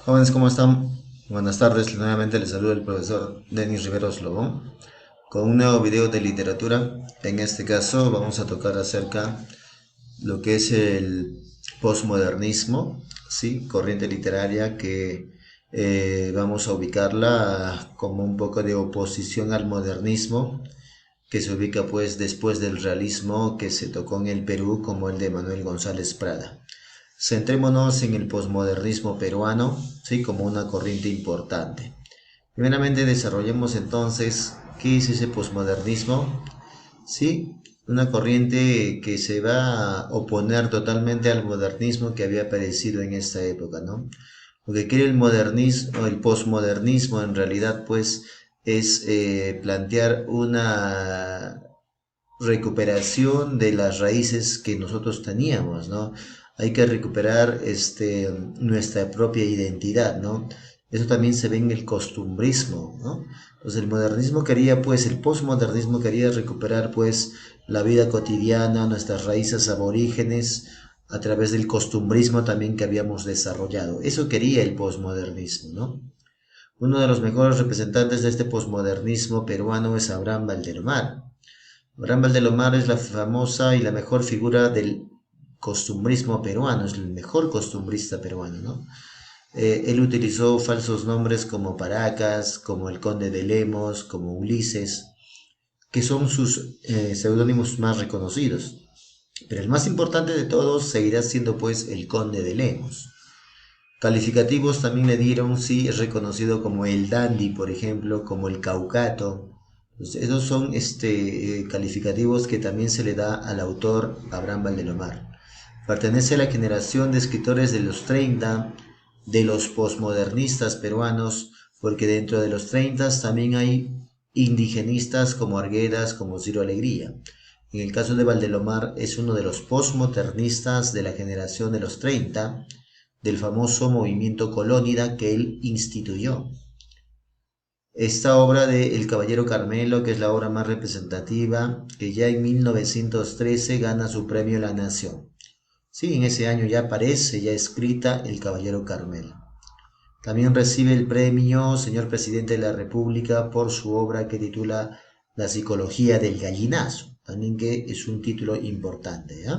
Jóvenes, ¿cómo están? Buenas tardes, nuevamente les saluda el profesor Denis Riveros Lobón con un nuevo video de literatura. En este caso vamos a tocar acerca lo que es el posmodernismo, ¿sí? Corriente literaria que vamos a ubicarla como un poco de oposición al modernismo, que se ubica pues después del realismo que se tocó en el Perú, como el de Manuel González Prada. Centrémonos en el posmodernismo peruano, ¿sí? Como una corriente importante. Primeramente desarrollemos entonces qué es ese posmodernismo, ¿sí? Una corriente que se va a oponer totalmente al modernismo que había aparecido en esta época, ¿no? Lo que quiere el modernismo, el posmodernismo en realidad pues es plantear una recuperación de las raíces que nosotros teníamos, ¿no? Hay que recuperar nuestra propia identidad, ¿no? Eso también se ve en el costumbrismo, ¿no? Entonces el modernismo quería, pues, el posmodernismo quería recuperar, pues, la vida cotidiana, nuestras raíces aborígenes, a través del costumbrismo también que habíamos desarrollado. Eso quería el posmodernismo, ¿no? Uno de los mejores representantes de este posmodernismo peruano es Abraham Valdelomar. Abraham Valdelomar es la famosa y la mejor figura del costumbrismo peruano, es el mejor costumbrista peruano, ¿no? Él utilizó falsos nombres como Paracas, como el Conde de Lemos, como Ulises, que son sus seudónimos más reconocidos. Pero el más importante de todos seguirá siendo pues el Conde de Lemos. Calificativos también le dieron, sí, es reconocido como el dandy, por ejemplo, como el caucato. Pues esos son calificativos que también se le da al autor Abraham Valdelomar. Pertenece a la generación de escritores de los 30, de los posmodernistas peruanos, porque dentro de los 30 también hay indigenistas como Arguedas, como Ciro Alegría. En el caso de Valdelomar es uno de los posmodernistas de la generación de los 30, del famoso movimiento colónida que él instituyó. Esta obra de El Caballero Carmelo, que es la obra más representativa, que ya en 1913 gana su premio La Nación. Sí, en ese año ya aparece, ya escrita El Caballero Carmelo. También recibe el premio Señor Presidente de la República por su obra que titula La Psicología del Gallinazo, también que es un título importante, ¿eh?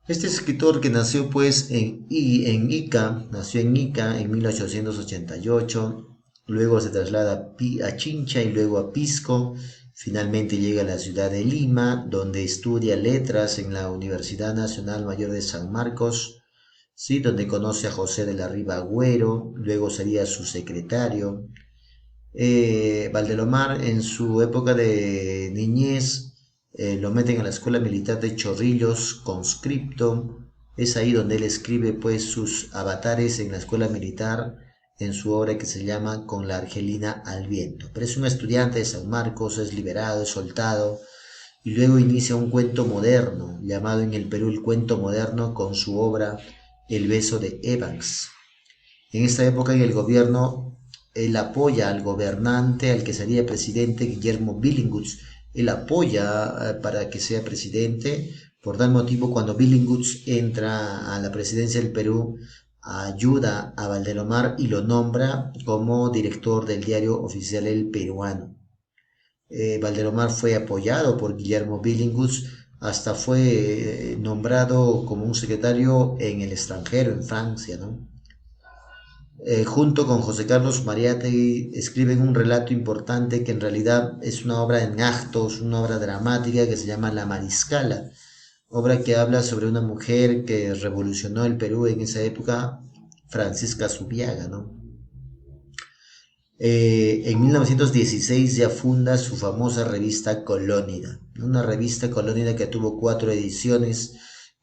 Este escritor que nació pues en Ica, nació en Ica en 1888, luego se traslada a Chincha y luego a Pisco, finalmente llega a la ciudad de Lima, donde estudia letras en la Universidad Nacional Mayor de San Marcos, ¿sí? Donde conoce a José de la Riva Agüero, luego sería su secretario. Valdelomar en su época de niñez lo meten a la escuela militar de Chorrillos, conscripto. Es ahí donde él escribe pues sus avatares en la escuela militar en su obra que se llama Con la Argelina al viento. Pero es un estudiante de San Marcos, es liberado, es soltado y luego inicia un cuento moderno llamado en el Perú el cuento moderno con su obra El beso de Evans. En esta época en el gobierno, él apoya al gobernante, al que sería presidente, Guillermo Billinghurst. Él apoya para que sea presidente. Por tal motivo, cuando Billinghurst entra a la presidencia del Perú, ayuda a Valdelomar y lo nombra como director del diario oficial El Peruano. Valdelomar fue apoyado por Guillermo Billinghurst, hasta fue nombrado como un secretario en el extranjero, en Francia, ¿no? Junto con José Carlos Mariátegui escriben un relato importante que en realidad es una obra en actos, una obra dramática que se llama La Mariscala, obra que habla sobre una mujer que revolucionó el Perú en esa época, Francisca Zubiaga, ¿no? En 1916 ya funda su famosa revista Colónida, una revista Colónida que tuvo 4 ediciones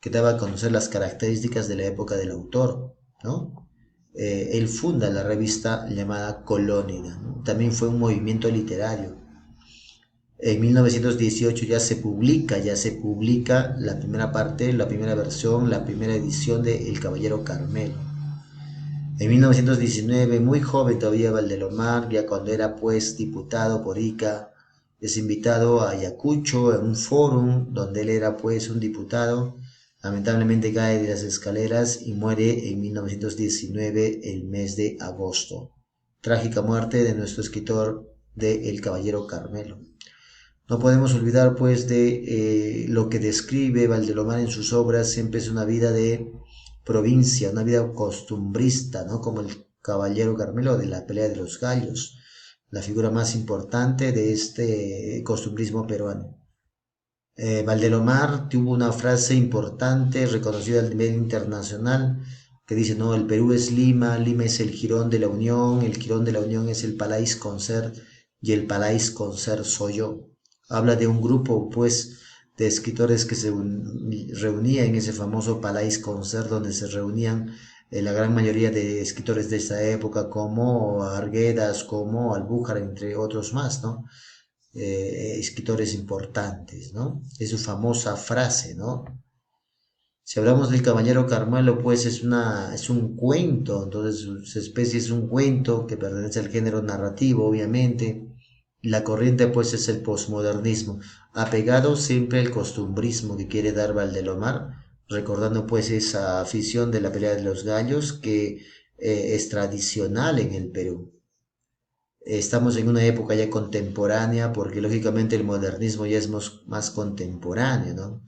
que daba a conocer las características de la época del autor, ¿no? Él funda la revista llamada Colónida, ¿no? También fue un movimiento literario. En 1918 ya se publica la primera parte, la primera versión, la primera edición de El Caballero Carmelo. En 1919, muy joven todavía Valdelomar, ya cuando era pues diputado por Ica, es invitado a Ayacucho en un fórum donde él era pues un diputado Lamentablemente cae de las escaleras y muere en 1919, el mes de agosto. Trágica muerte de nuestro escritor de El Caballero Carmelo. No podemos olvidar pues de lo que describe Valdelomar en sus obras. Siempre es una vida de provincia, una vida costumbrista, ¿no? Como el Caballero Carmelo de la pelea de los gallos, la figura más importante de este costumbrismo peruano. Valdelomar tuvo una frase importante, reconocida a nivel internacional, que dice, no, el Perú es Lima, Lima es el jirón de la Unión, el jirón de la Unión es el Palais Concert y el Palais Concert soy yo. Habla de un grupo, pues, de escritores que se reunía en ese famoso Palais Concert, donde se reunían la gran mayoría de escritores de esta época, como Arguedas, como Albújar, entre otros más, ¿no? Escritores importantes, ¿no? Es su famosa frase, ¿no? Si hablamos del Caballero Carmelo, pues es un cuento, entonces su especie es un cuento que pertenece al género narrativo, obviamente. La corriente, pues, es el posmodernismo, apegado siempre al costumbrismo que quiere dar Valdelomar, recordando, pues, esa afición de la pelea de los gallos que es tradicional en el Perú. Estamos en una época ya contemporánea porque lógicamente el modernismo ya es más contemporáneo, ¿no?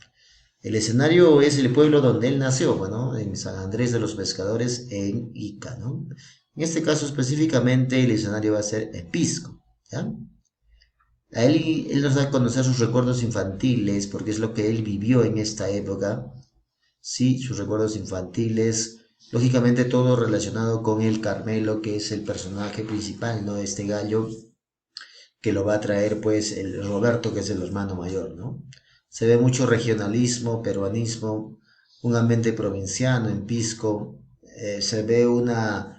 El escenario es el pueblo donde él nació, bueno, en San Andrés de los Pescadores, en Ica, ¿no? En este caso específicamente el escenario va a ser Pisco, ¿ya? Él nos da a conocer sus recuerdos infantiles porque es lo que él vivió en esta época, sí, sus recuerdos infantiles, lógicamente todo relacionado con el Carmelo, que es el personaje principal, ¿no? Este gallo que lo va a traer pues el Roberto, que es el hermano mayor, ¿no? Se ve mucho regionalismo, peruanismo, un ambiente provinciano en Pisco, se ve una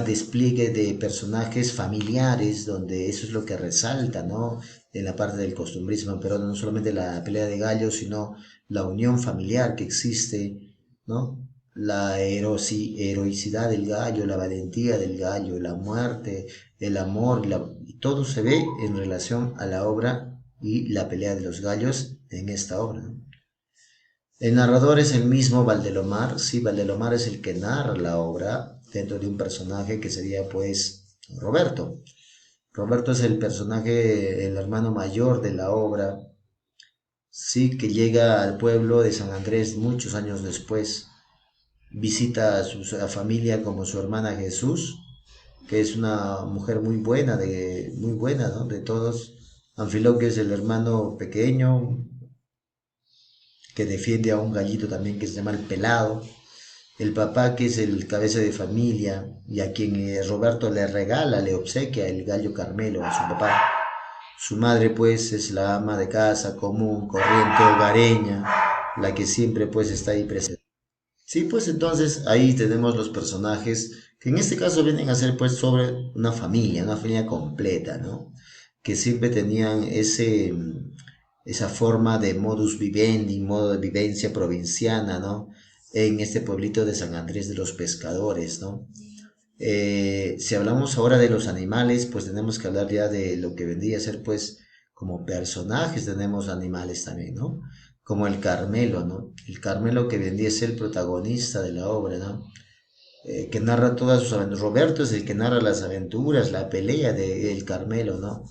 despliegue de personajes familiares, donde eso es lo que resalta, ¿no? En la parte del costumbrismo pero no solamente la pelea de gallos, sino la unión familiar que existe, ¿no? La heroicidad del gallo, la valentía del gallo, la muerte, el amor, y todo se ve en relación a la obra y la pelea de los gallos en esta obra, ¿no? El narrador es el mismo Valdelomar, sí, Valdelomar es el que narra la obra dentro de un personaje que sería pues Roberto. Roberto es el personaje, el hermano mayor de la obra, sí, que llega al pueblo de San Andrés muchos años después, visita a familia como su hermana Jesús, que es una mujer muy buena, ¿no? De todos. Anfiloquio es el hermano pequeño que defiende a un gallito también que se llama el Pelado. El papá, que es el cabeza de familia y a quien Roberto le regala, le obsequia el gallo Carmelo a su papá. Su madre, pues, es la ama de casa común, corriente, hogareña, la que siempre, pues, está ahí presente. Sí, pues entonces ahí tenemos los personajes que en este caso vienen a ser pues sobre una familia completa, ¿no? Que siempre tenían esa forma de modus vivendi, modo de vivencia provinciana, ¿no? En este pueblito de San Andrés de los Pescadores, ¿no? Si hablamos ahora de los animales, pues tenemos que hablar ya de lo que vendría a ser pues como personajes, tenemos animales también, ¿no? Como el Carmelo, ¿no? El Carmelo que vendría a ser el protagonista de la obra, ¿no? Que narra todas sus aventuras. Roberto es el que narra las aventuras, la pelea del Carmelo, ¿no?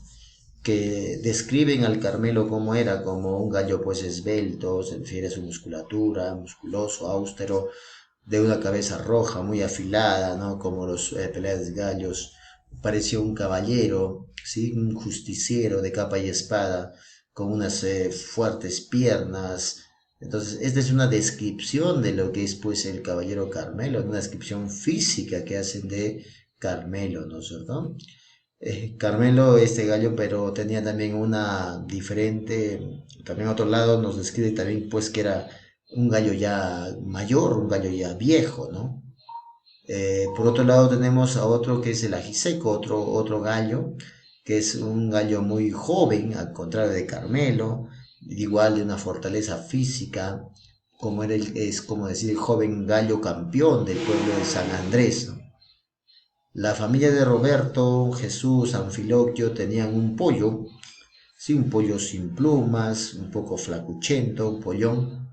Que describen al Carmelo como era, como un gallo pues esbelto, se refiere a su musculatura, musculoso, austero, de una cabeza roja, muy afilada, ¿no? Como los peleas de gallos. Parecía un caballero, ¿sí? Un justiciero de capa y espada, con unas fuertes piernas. Entonces, esta es una descripción de lo que es pues el caballero Carmelo, una descripción física que hacen de Carmelo, ¿no es cierto? Carmelo, este gallo, pero tenía también una diferente, también otro lado nos describe también pues que era un gallo ya mayor, un gallo ya viejo, ¿no? Por otro lado tenemos a otro que es el ajiseco, otro gallo, que es un gallo muy joven, al contrario de Carmelo, igual de una fortaleza física, como era es como decir el joven gallo campeón del pueblo de San Andrés, ¿no? La familia de Roberto, Jesús, Anfiloquio tenían un pollo, sí, un pollo sin plumas, un poco flacuchento, un pollón,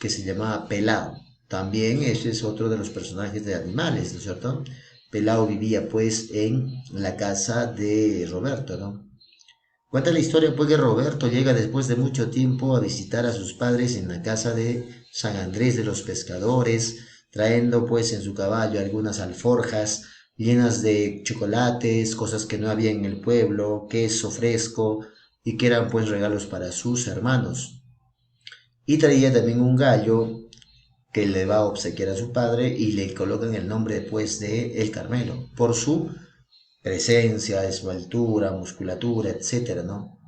que se llamaba Pelao. También ese es otro de los personajes de animales, ¿no es cierto? Pelao vivía pues en la casa de Roberto, ¿no? Cuenta la historia pues que Roberto llega después de mucho tiempo a visitar a sus padres en la casa de San Andrés de los Pescadores, trayendo pues en su caballo algunas alforjas llenas de chocolates, cosas que no había en el pueblo, queso fresco y que eran pues regalos para sus hermanos. Y traía también un gallo que le va a obsequiar a su padre y le colocan el nombre pues de El Carmelo, por su presencia, de su altura, musculatura, etcétera, ¿no?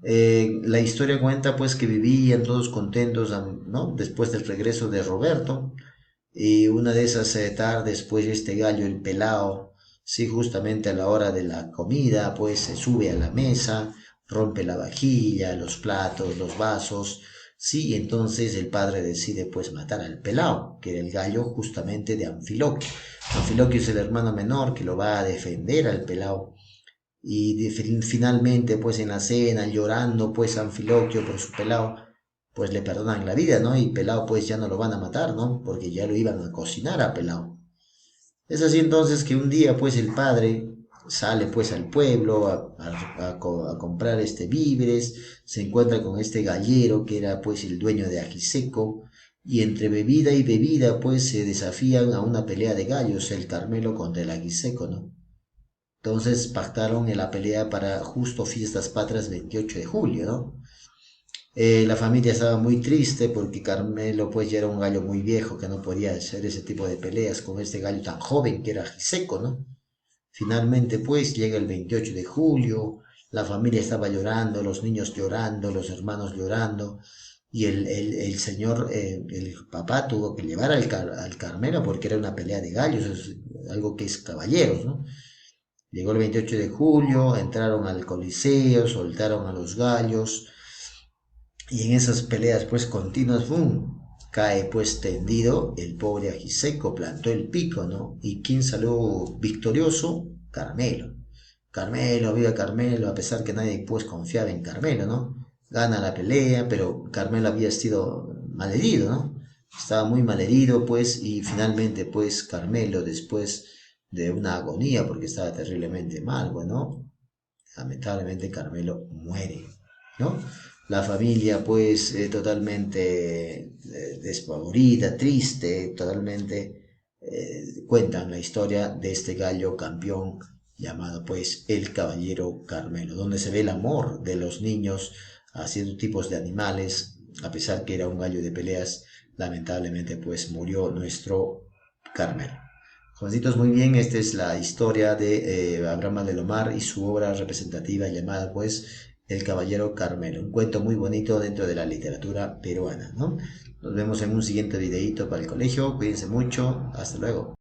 La historia cuenta pues que vivían todos contentos, ¿no? Después del regreso de Roberto y una de esas tardes pues este gallo, el pelao, sí, justamente a la hora de la comida pues se sube a la mesa, rompe la vajilla, los platos, los vasos, sí, y entonces el padre decide pues matar al pelao, que era el gallo justamente de Anfiloquio. Anfiloquio es el hermano menor que lo va a defender al pelao y finalmente pues en la cena llorando pues Anfiloquio por su pelao pues le perdonan la vida, ¿no? Y pelao pues ya no lo van a matar, ¿no? Porque ya lo iban a cocinar a pelao. Es así entonces que un día pues el padre sale pues al pueblo a comprar víveres, se encuentra con este gallero que era pues el dueño de Ajiseco y entre bebida y bebida pues se desafían a una pelea de gallos, el Carmelo contra el Ajiseco, ¿no? Entonces pactaron en la pelea para justo fiestas patrias 28 de julio, ¿no? La familia estaba muy triste porque Carmelo pues ya era un gallo muy viejo que no podía hacer ese tipo de peleas con este gallo tan joven que era Giseco, ¿no? Finalmente pues llega el 28 de julio, la familia estaba llorando, los niños llorando, los hermanos llorando y el señor, el papá tuvo que llevar al Carmelo porque era una pelea de gallos, es algo que es caballeros, ¿no? Llegó el 28 de julio, entraron al Coliseo, soltaron a los gallos y en esas peleas pues continuas, ¡boom! Cae pues tendido el pobre Ajiseco, plantó el pico, ¿no? ¿Y quién salió victorioso? Carmelo. Carmelo, viva Carmelo, a pesar que nadie pues confiaba en Carmelo, ¿no? Gana la pelea, pero Carmelo había sido malherido, ¿no? Estaba muy malherido pues y finalmente pues Carmelo después de una agonía porque estaba terriblemente mal, bueno, lamentablemente Carmelo muere, ¿no? La familia pues totalmente despavorida, triste, totalmente cuentan la historia de este gallo campeón llamado pues el Caballero Carmelo, donde se ve el amor de los niños a ciertos tipos de animales, a pesar que era un gallo de peleas, lamentablemente pues murió nuestro Carmelo. Jovencitos, muy bien, esta es la historia de Abraham de Lomar y su obra representativa llamada pues El Caballero Carmelo, un cuento muy bonito dentro de la literatura peruana, ¿no? Nos vemos en un siguiente videito para el colegio, cuídense mucho, hasta luego.